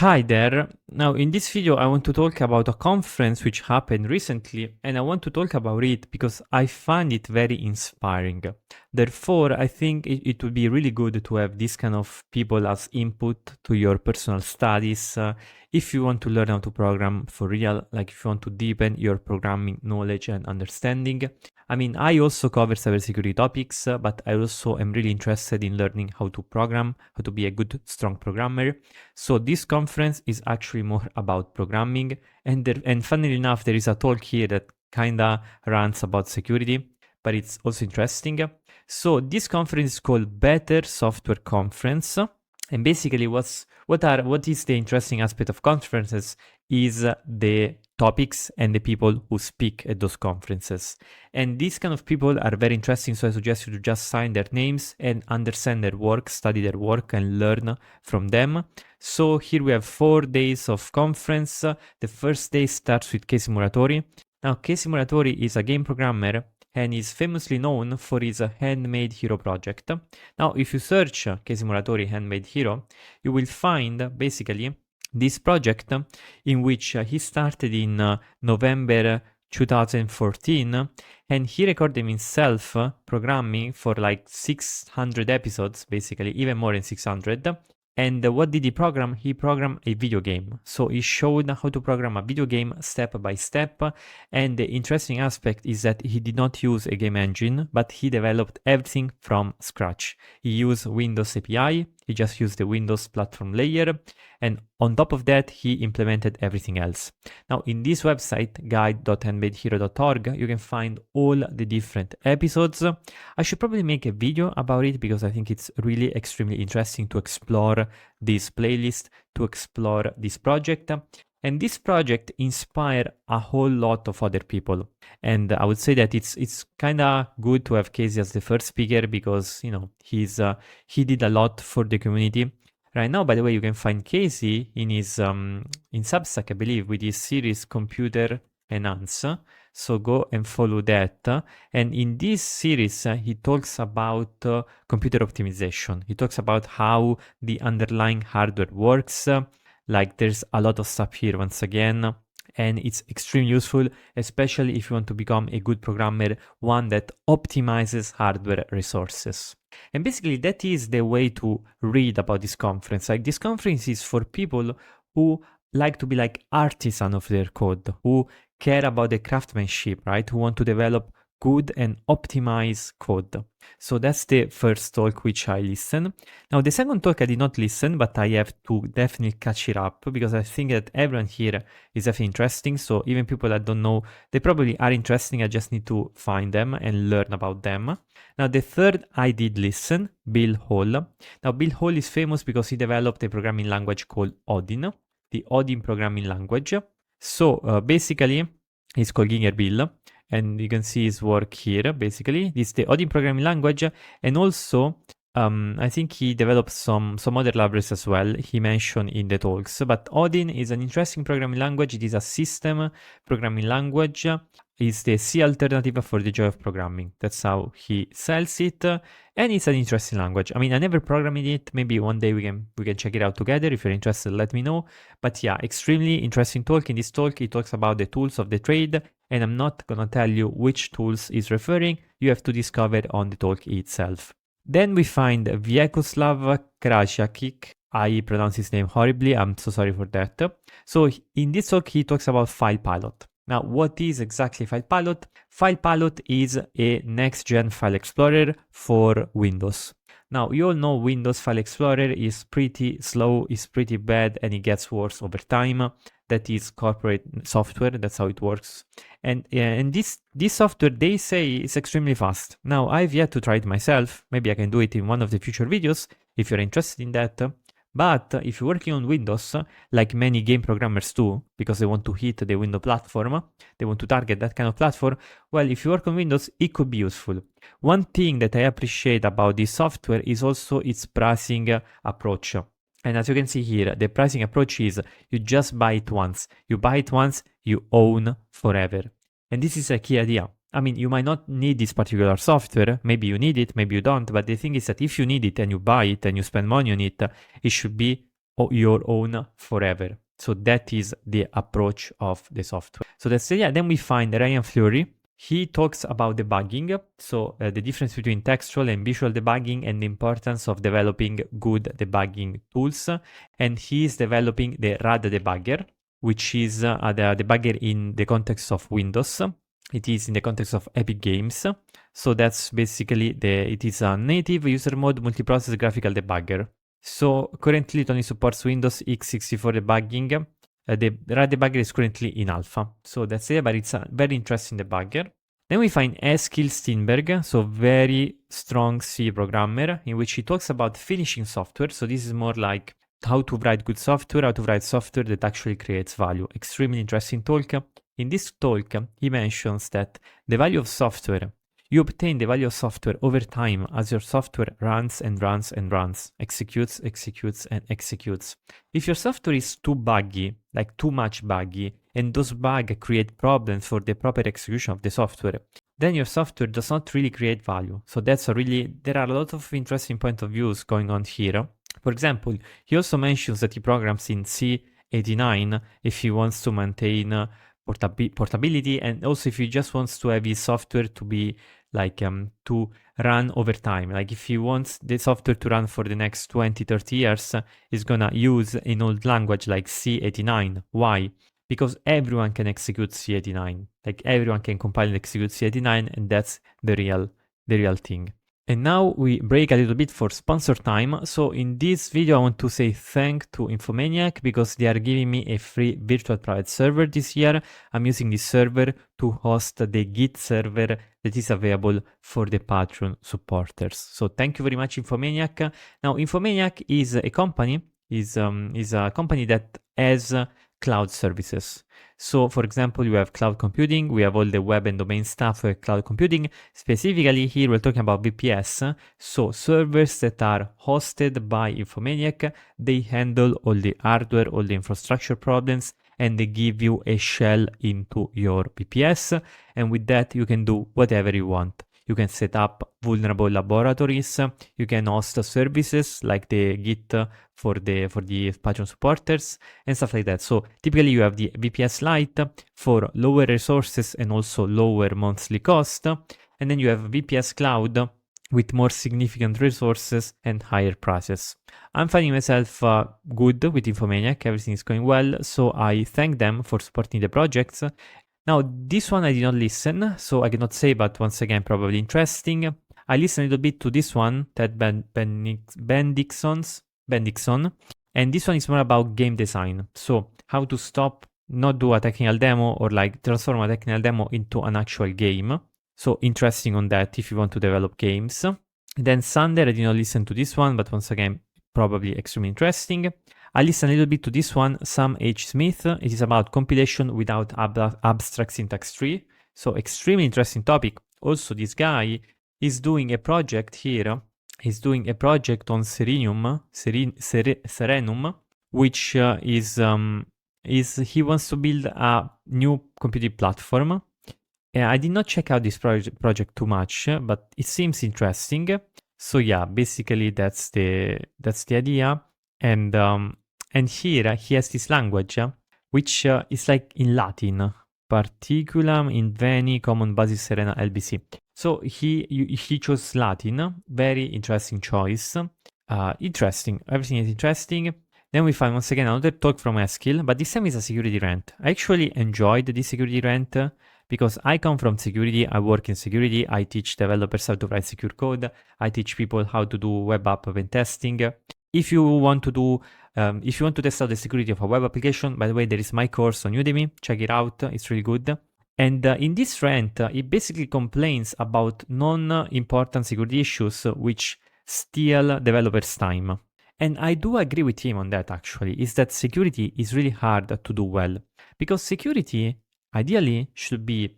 Hi there. Now, in this video, I want to talk about a conference which happened recently, and I want to talk about it because I find it very inspiring. Therefore, I think it would be really good to have this kind of people as input to your personal studies. If you want to learn how to program for real, like if you want to deepen your programming knowledge and understanding. I mean, I also cover cybersecurity topics, but I also am really interested in learning how to program, how to be a good, strong programmer. So this conference is actually more about programming, and funnily enough, there is a talk here that kinda rants about security, but it's also interesting. So this conference is called Better Software Conference, and basically what is the interesting aspect of conferences is the topics and the people who speak at those conferences. And these kind of people are very interesting, so I suggest you to just sign their names and understand their work, study their work, and learn from them. So here we have 4 days of conference. The first day starts with Casey Moratori. Now, Casey Moratori is a game programmer and is famously known for his Handmade Hero project. Now, if you search Casey Moratori Handmade Hero, you will find basically this project in which he started in November 2014, and he recorded himself programming for like 600 episodes, basically, even more than 600. And what did he program? He programmed a video game. So he showed how to program a video game step by step. And the interesting aspect is that he did not use a game engine, but he developed everything from scratch. He used Windows API, he just used the Windows platform layer, and on top of that, he implemented everything else. Now, in this website, guide.handmadehero.org, you can find all the different episodes. I should probably make a video about it because I think it's really extremely interesting to explore this playlist, to explore this project. And this project inspired a whole lot of other people. And I would say that it's kind of good to have Casey as the first speaker because, you know, he did a lot for the community. Right now, by the way, you can find Casey in his in Substack, I believe, with his series Computer Enhance. So go and follow that. And in this series, he talks about computer optimization. He talks about how the underlying hardware works. Like there's a lot of stuff here once again, and it's extremely useful, especially if you want to become a good programmer, one that optimizes hardware resources. And basically that is the way to read about this conference. Like this conference is for people who like to be like artisan of their code, who care about the craftsmanship, right? Who want to develop good and optimize code. So that's the first talk which I listened. Now the second talk I did not listen, but I have to definitely catch it up because I think that everyone here is definitely interesting. So even people that don't know, they probably are interesting. I just need to find them and learn about them. Now the third I did listen, Bill Hall. Now Bill Hall is famous because he developed a programming language called Odin, the Odin programming language. So basically, it's called Ginger Bill. And you can see his work here, basically. This is the Odin programming language. And also, I think he developed some other libraries as well, he mentioned in the talks. But Odin is an interesting programming language. It is a system programming language. It's the C alternative for the joy of programming. That's how he sells it. And it's an interesting language. I mean, I never programmed it. Maybe one day we can check it out together. If you're interested, let me know. But yeah, extremely interesting talk. In this talk, he talks about the tools of the trade. And I'm not gonna tell you which tools he's referring. You have to discover on the talk itself. Then we find Vyacheslav Krajakic. I pronounce his name horribly. I'm so sorry for that. So in this talk, he talks about FilePilot. Now, what is exactly FilePilot? FilePilot is a next-gen file explorer for Windows. Now, you all know Windows File Explorer is pretty slow, is pretty bad, and it gets worse over time. That is corporate software, that's how it works. And this software, they say, is extremely fast. Now, I've yet to try it myself. Maybe I can do it in one of the future videos if you're interested in that. But if you're working on Windows, like many game programmers do, because they want to hit the Windows platform, they want to target that kind of platform, well, if you work on Windows, it could be useful. One thing that I appreciate about this software is also its pricing approach. And as you can see here, the pricing approach is you just buy it once. You buy it once, you own forever. And this is a key idea. I mean, you might not need this particular software. Maybe you need it, maybe you don't. But the thing is that if you need it and you buy it and you spend money on it, it should be your own forever. So that is the approach of the software. So that's the idea. Then we find Ryan Fleury. He talks about debugging, so the difference between textual and visual debugging and the importance of developing good debugging tools. And he is developing the RAD debugger, which is the debugger in the context of Windows. It is in the context of Epic Games. So that's basically it is a native user mode multiprocess graphical debugger. So currently it only supports Windows x64 debugging. The RAD debugger is currently in alpha. So that's it, but it's a very interesting debugger. Then we find Skillstenber, so very strong C programmer, in which he talks about finishing software. So this is more like how to write good software, how to write software that actually creates value. Extremely interesting talk. In this talk, he mentions that the value of software, you obtain the value of software over time as your software runs and runs and runs, executes, executes, and executes. If your software is too buggy, like too much buggy, and those bugs create problems for the proper execution of the software, then your software does not really create value. So there are a lot of interesting point of views going on here. For example, he also mentions that he programs in C89 if he wants to maintain portability, and also if he just wants to have his software to be like to run over time. Like if he wants the software to run for the next 20-30 years, he's gonna use an old language like C89. Why? Because everyone can execute C89. Like everyone can compile and execute C89, and that's the real thing. And now we break a little bit for sponsor time. So in this video, I want to say thank to Infomaniac because they are giving me a free virtual private server this year. I'm using this server to host the Git server that is available for the Patreon supporters. So thank you very much, Infomaniac. Now, Infomaniac is a company, is a company that has cloud services. So for example, you have cloud computing, we have all the web and domain stuff for cloud computing. Specifically here, we're talking about VPS. So servers that are hosted by Infomaniac, they handle all the hardware, all the infrastructure problems, and they give you a shell into your VPS. And with that, you can do whatever you want. You can set up vulnerable laboratories. You can host services like the Git for the Patreon supporters and stuff like that. So typically you have the VPS Lite for lower resources and also lower monthly cost. And then you have VPS Cloud with more significant resources and higher prices. I'm finding myself good with Infomaniac. Everything is going well. So I thank them for supporting the projects. Now, this one I did not listen, so I cannot say, but once again, probably interesting. I listened a little bit to this one, that Ben Dixon, and this one is more about game design. So how to not do a technical demo or like transform a technical demo into an actual game. So interesting on that if you want to develop games. Then Sander, I did not listen to this one, but once again, probably extremely interesting. I listened a little bit to this one, Sam H. Smith. It is about compilation without abstract syntax tree. So extremely interesting topic. Also, this guy is doing a project here. He's doing a project on Serenum, which he wants to build a new computing platform. I did not check out this project too much, but it seems interesting. So yeah, basically that's the idea. And here he has this language, which is like in Latin, particulum inveni common basis serena LBC. So he chose Latin, very interesting choice. Interesting, everything is interesting. Then we find once again another talk from Eskil, but this time is a security rant. I actually enjoyed this security rant because I come from security, I work in security, I teach developers how to write secure code, I teach people how to do web app pen testing. If you want to test out the security of a web application, by the way, there is my course on Udemy, check it out, it's really good. And in this rant, it basically complains about non-important security issues which steal developers' time. And I do agree with him on that actually, is that security is really hard to do well. Because security, ideally, should be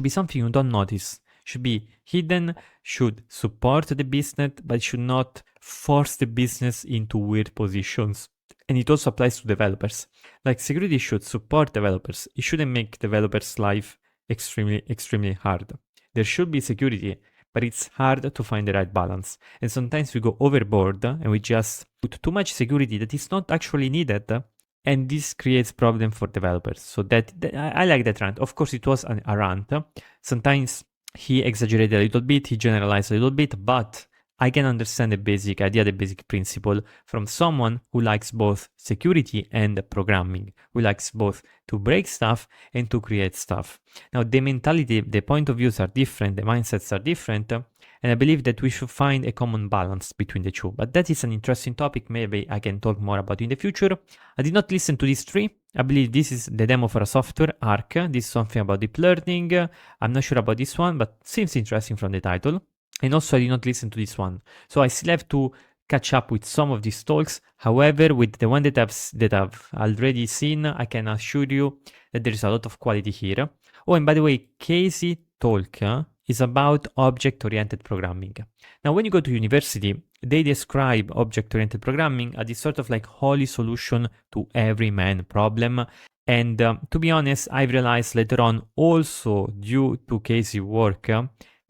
something you don't notice. Should be hidden, should support the business, but should not force the business into weird positions. And it also applies to developers. Like security should support developers. It shouldn't make developers' life extremely, extremely hard. There should be security, but it's hard to find the right balance. And sometimes we go overboard and we just put too much security that is not actually needed. And this creates problem for developers. So I like that rant. Of course, it was a rant. Sometimes he exaggerated a little bit, he generalized a little bit, but I can understand the basic idea, the basic principle from someone who likes both security and programming, who likes both to break stuff and to create stuff. Now, the mentality, the point of views are different, the mindsets are different, and I believe that we should find a common balance between the two. But that is an interesting topic. Maybe I can talk more about in the future. I did not listen to these three. I believe this is the demo for a software, Arc. This is something about deep learning. I'm not sure about this one, but seems interesting from the title. And also I did not listen to this one. So I still have to catch up with some of these talks. However, with the one that I've already seen, I can assure you that there is a lot of quality here. Oh, and by the way, Casey talk is about object-oriented programming. Now, when you go to university, they describe object-oriented programming as this sort of like holy solution to every man problem. And to be honest, I've realized later on, also due to Casey work,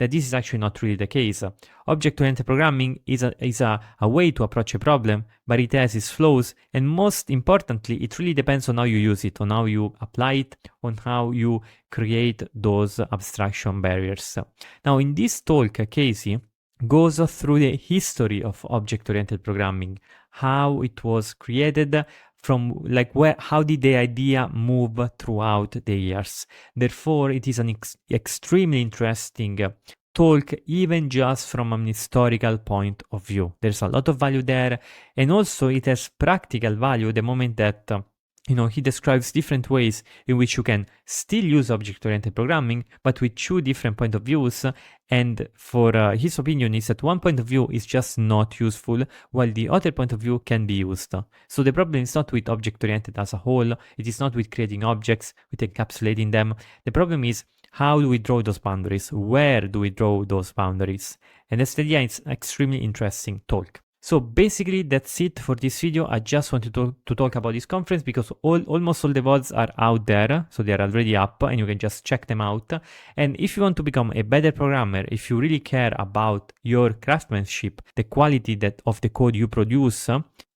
that this is actually not really the case. Object-oriented programming is a way to approach a problem, but it has its flaws, and most importantly, it really depends on how you use it, on how you apply it, on how you create those abstraction barriers. Now, in this talk, Casey goes through the history of object-oriented programming, how it was created, from like how did the idea move throughout the years. Therefore, it is an extremely interesting talk, even just from an historical point of view. There's a lot of value there, and also it has practical value the moment that he describes different ways in which you can still use object-oriented programming, but with two different point of views. And for his opinion is that one point of view is just not useful, while the other point of view can be used. So the problem is not with object-oriented as a whole. It is not with creating objects, with encapsulating them. The problem is how do we draw those boundaries? Where do we draw those boundaries? And that's the idea. It's an extremely interesting talk. So basically that's it for this video. I just wanted to talk about this conference because almost all the VODs are out there, so they are already up and you can just check them out. And if you want to become a better programmer, if you really care about your craftsmanship, the quality of the code you produce,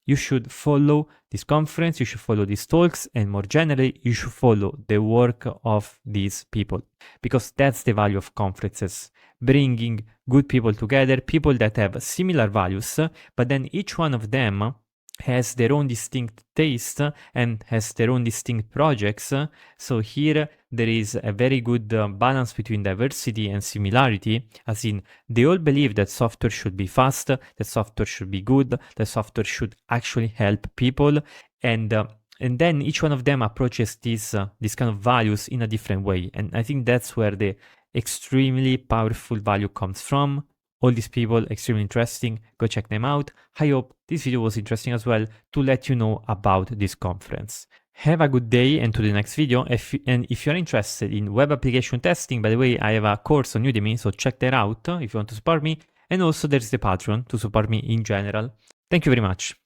you should follow this conference, you should follow these talks, and more generally, you should follow the work of these people, because that's the value of conferences, bringing good people together, people that have similar values, but then each one of them has their own distinct taste and has their own distinct projects. So here there is a very good balance between diversity and similarity, as in they all believe that software should be fast, that software should be good, that software should actually help people, and then each one of them approaches these kind of values in a different way. And I think that's where the extremely powerful value comes from. All these people, extremely interesting. Go check them out. I hope this video was interesting as well to let you know about this conference. Have a good day and to the next video. And if you're interested in web application testing, by the way, I have a course on Udemy, so check that out if you want to support me. And also there's the Patreon to support me in general. Thank you very much.